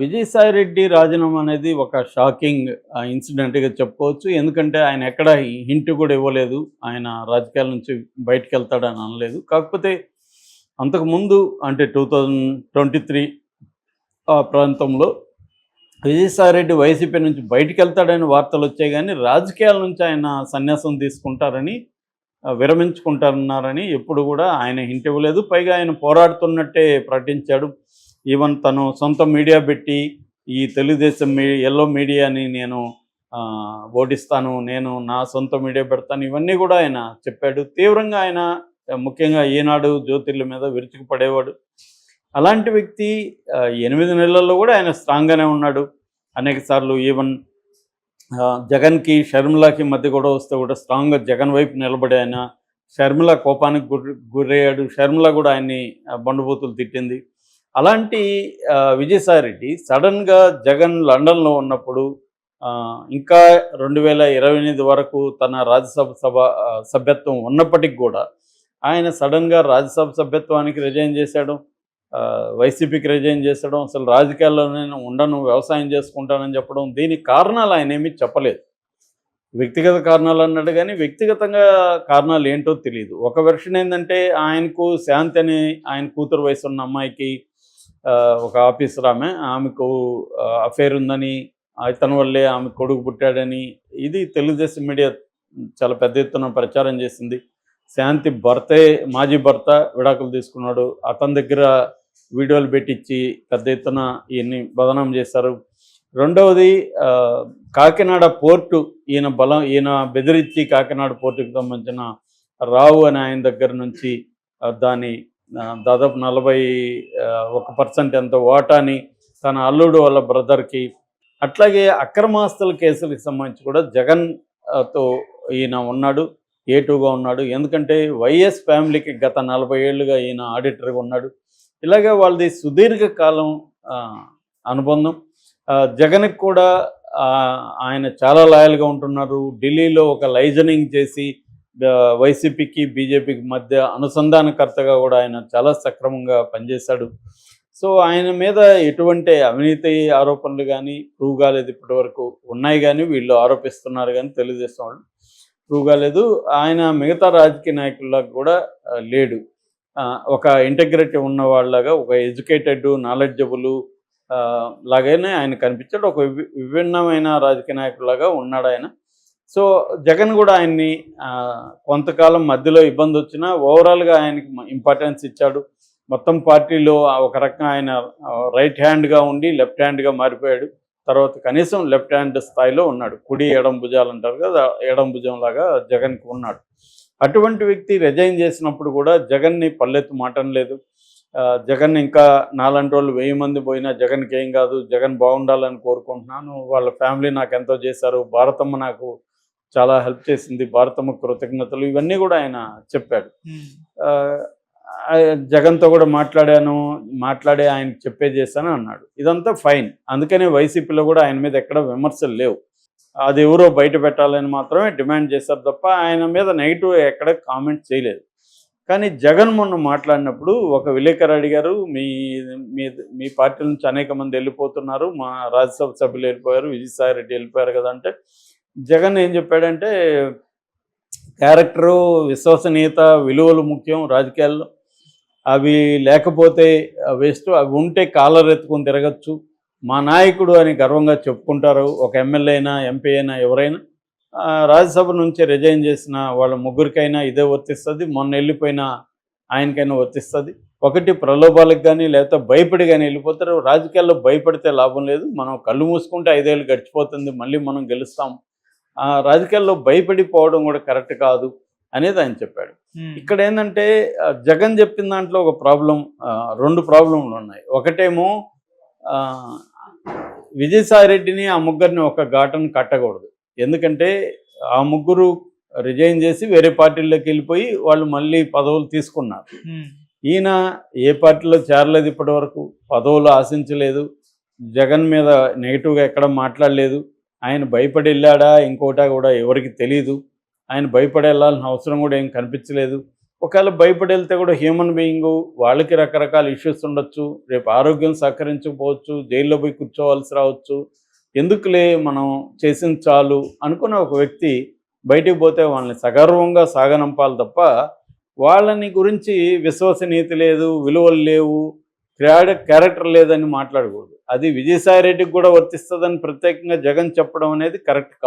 విజయసాయి రెడ్డి రాజీనామా అనేది ఒక షాకింగ్ ఇన్సిడెంట్‌గా చెప్పుకోవచ్చు. ఎందుకంటే ఆయన ఎక్కడ హింట్ కూడా ఇవ్వలేదు. ఆయన రాజకీయాల నుంచి బయటికెళ్తాడని అనలేదు. కాకపోతే అంతకుముందు అంటే 2023 ఆ ప్రాంతంలో విజయసాయి రెడ్డి వైసీపీ నుంచి బయటికెళ్తాడని వార్తలొచ్చాయి గానీ, రాజకీయాల నుంచి ఆయన సన్యాసం తీసుకుంటారని, విరమించుకుంటారన్నారని ఎప్పుడు గూడా ఆయన హింట్ ఇవ్వలేదు. పైగా ఆయన పోరాడుతున్నట్టే ప్రకటించాడు. ఈవెన్ తను సొంత మీడియా పెట్టి, ఈ తెలుగుదేశం యెల్లో మీడియాని నేను ఓడిస్తాను, నేను నా సొంత మీడియా పెడతాను, ఇవన్నీ గూడా ఆయన చెప్పాడు. తీవ్రంగా ఆయన ముఖ్యంగా ఈనాడు, జ్యోతిర్ల మీద విరుచుకుపడేవాడు. అలాంటి వ్యక్తి 8 నెలల్లో గూడా ఆయన స్ట్రాంగ్‌గానే ఉన్నాడు. అనేక సార్లు ఈవెన్ జగన్‌కి, షర్మిలకి మధ్య గొడవ వస్తే కూడా స్ట్రాంగ్‌గా జగన్ వైపు నిలబడి ఆయన, షర్మిల కోపానికి గురయ్యాడు. షర్మిల కూడా ఆయన్ని బండబూతులు తిట్టింది. అలాంటి విజయసాయి రెడ్డి సడన్‌గా జగన్ లండన్‌లో ఉన్నప్పుడు ఇంకా 2028 వరకు తన రాజ్యసభ సభ్యత్వం ఉన్నప్పటికి కూడా ఆయన సడన్‌గా రాజ్యసభ సభ్యత్వానికి రిజైన్ చేశాడు. వైసీపీకి రిజైన్ చేసడం, అసలు రాజకీయాల్లో నేను ఉండను, వ్యవసాయం చేసుకుంటానని చెప్పడం, దీనికి కారణాలు ఆయనేమీ చెప్పలేదు. వ్యక్తిగత కారణాలు అన్నాడు కానీ, వ్యక్తిగతంగా కారణాలు ఏంటో తెలీదు. ఒక వెర్షన్ ఏందంటే, ఆయనకు శాంతి అని ఆయన కూతురు వయసున్న అమ్మాయికి ఒక ఆఫీసర్ ఆమెకు అఫైర్ ఉందని, ఇతని వల్లే ఆమె కొడుకు పుట్టాడని, ఇది తెలుగుదేశం మీడియా చాలా పెద్ద ఎత్తున ప్రచారం చేసింది. శాంతి మాజీ భర్త విడాకులు తీసుకున్నాడు, అతని దగ్గర వీడియోలు పెట్టించి పెద్ద ఎత్తున ఈయన్ని బదనాం చేశారు. రెండవది కాకినాడ పోర్టు ఈయన బెదిరించి కాకినాడ పోర్టుకు సంబంధించిన రావు అనే ఆయన దగ్గర నుంచి దాని దాదాపు 41% ఎంత వాటాని తన అల్లుడు వాళ్ళ బ్రదర్కి, అట్లాగే అక్రమాస్తుల కేసులకు సంబంధించి కూడా జగన్తో ఈయన ఉన్నాడు, A2గా ఉన్నాడు. ఎందుకంటే వైఎస్ ఫ్యామిలీకి గత 40 ఏళ్ళుగా ఈయన ఆడిటర్గా ఉన్నాడు. ఇలాగే వాళ్ళది సుదీర్ఘకాలం అనుబంధం. జగన్కి కూడా ఆయన చాలా లాయల్గా ఉంటున్నారు. ఢిల్లీలో ఒక లైజనింగ్ చేసి వైసీపీకి, బీజేపీకి మధ్య అనుసంధానకర్తగా కూడా ఆయన చాలా సక్రమంగా పనిచేశాడు. సో ఆయన మీద ఎటువంటి అవినీతి ఆరోపణలు కానీ ప్రూవ్ కాలేదు ఇప్పటివరకు. ఉన్నాయి కానీ వీళ్ళు ఆరోపిస్తున్నారు కానీ తెలుగుదేశం వాళ్ళు ప్రూవ్ కాలేదు. ఆయన మిగతా రాజకీయ నాయకుల్లాగా కూడా లేడు. ఒక ఇంటెగ్రిటీ ఉన్న వాళ్ళలాగా, ఒక ఎడ్యుకేటెడ్, నాలెడ్జబుల్ లాగానే ఆయన కనిపించాడు. ఒక విభిన్నమైన రాజకీయ నాయకులాగా ఉన్నాడు ఆయన. సో జగన్ కూడా ఆయన్ని కొంతకాలం మధ్యలో ఇబ్బంది వచ్చినా ఓవరాల్గా ఆయనకి ఇంపార్టెన్స్ ఇచ్చాడు. మొత్తం పార్టీలో ఒక రకంగా ఆయన రైట్ హ్యాండ్గా ఉండి లెఫ్ట్ హ్యాండ్గా మారిపోయాడు. తర్వాత కనీసం లెఫ్ట్ హ్యాండ్ స్థాయిలో ఉన్నాడు. కుడి ఎడం భుజాలు అంటారు కదా, ఎడం భుజం లాగా జగన్కి ఉన్నాడు. అటువంటి వ్యక్తి రిజైన్ చేసినప్పుడు కూడా జగన్ని పల్లెత్తు మాటనలేదు. జగన్ ఇంకా నాలాంటి వాళ్ళు 1000 మంది పోయినా జగన్కి ఏం కాదు, జగన్ బాగుండాలని కోరుకుంటున్నాను, వాళ్ళ ఫ్యామిలీ నాకు ఎంతో చేశారు, భారతమ్మ నాకు చాలా హెల్ప్ చేసింది, భారతమ్మ కృతజ్ఞతలు, ఇవన్నీ కూడా ఆయన చెప్పాడు. జగన్తో కూడా మాట్లాడి ఆయనకు చేశాను అన్నాడు. ఇదంతా ఫైన్. అందుకనే వైసీపీలో కూడా ఆయన మీద ఎక్కడ విమర్శలు లేవు. అది ఎవరో బయట పెట్టాలని మాత్రమే డిమాండ్ చేశారు తప్ప ఆయన మీద నెగిటివ్ ఎక్కడ కామెంట్ చేయలేదు. కానీ జగన్ మొన్న మాట్లాడినప్పుడు ఒక విలేకరు అడిగారు, మీ పార్టీ నుంచి అనేక మంది వెళ్ళిపోతున్నారు, మా రాజ్యసభ సభ్యులు వెళ్ళిపోయారు, విజయసాయి రెడ్డి వెళ్ళిపోయారు కదా అంటే, జగన్ ఏం చెప్పాడంటే, క్యారెక్టరు, విశ్వసనీయత, విలువలు ముఖ్యం రాజకీయాల్లో. అవి లేకపోతే వేస్ట్, అవి ఉంటే కాలర్ ఎత్తుకొని తిరగచ్చు. మా నాయకుడు అని గర్వంగా చెప్పుకుంటారు ఒక ఎమ్మెల్యే అయినా, ఎంపీ అయినా, ఎవరైనా. రాజ్యసభ నుంచి రిజైన్ చేసిన వాళ్ళ ముగ్గురికైనా ఇదే వర్తిస్తుంది, మొన్న వెళ్ళిపోయిన ఆయనకైనా వర్తిస్తుంది. ఒకటి ప్రలోభాలకు కానీ లేకపోతే భయపడి కానీ వెళ్ళిపోతారు. రాజకీయాల్లో భయపడితే లాభం లేదు. మనం కళ్ళు మూసుకుంటే 5 ఏళ్ళు గడిచిపోతుంది, మళ్ళీ మనం గెలుస్తాం. రాజకీయాల్లో భయపడిపోవడం కూడా కరెక్ట్ కాదు అనేది ఆయన చెప్పాడు. ఇక్కడ ఏంటంటే జగన్ చెప్పిన దాంట్లో ఒక ప్రాబ్లం, 2 ప్రాబ్లంలు ఉన్నాయి. ఒకటేమో విజయసాయి రెడ్డిని, ఆ ముగ్గురిని ఒక ఘాటను కట్టకూడదు. ఎందుకంటే ఆ ముగ్గురు రిజైన్ చేసి వేరే పార్టీల్లోకి వెళ్ళిపోయి వాళ్ళు మళ్ళీ పదవులు తీసుకున్నారు. ఈయన ఏ పార్టీలో చేరలేదు, ఇప్పటి వరకు పదవులు ఆశించలేదు, జగన్ మీద నెగిటివ్గా ఎక్కడ మాట్లాడలేదు. ఆయన భయపడి వెళ్ళాడా ఇంకోటా కూడా ఎవరికి తెలీదు. ఆయన భయపడి వెళ్ళాల్సిన అవసరం కూడా ఏం కనిపించలేదు. ఒకవేళ భయపడి వెళ్తే కూడా హ్యూమన్ బీయింగు, వాళ్ళకి రకరకాల ఇష్యూస్ ఉండొచ్చు. రేపు ఆరోగ్యం సహకరించకపోవచ్చు, జైల్లో పోయి కూర్చోవాల్సి రావచ్చు. ఎందుకులే మనం చేసింది చాలు అనుకున్న ఒక వ్యక్తి బయటికి పోతే వాళ్ళని సగర్వంగా సాగనంపాలి తప్ప, వాళ్ళని గురించి విశ్వసనీయత లేదు, విలువలు లేవు, క్యారెక్టర్ లేదని మాట్లాడకూడదు. అది విజయసాయి రెడ్డికి కూడా వర్తిస్తుందని ప్రత్యేకంగా జగన్ చెప్పడం అనేది కరెక్ట్ కాదు.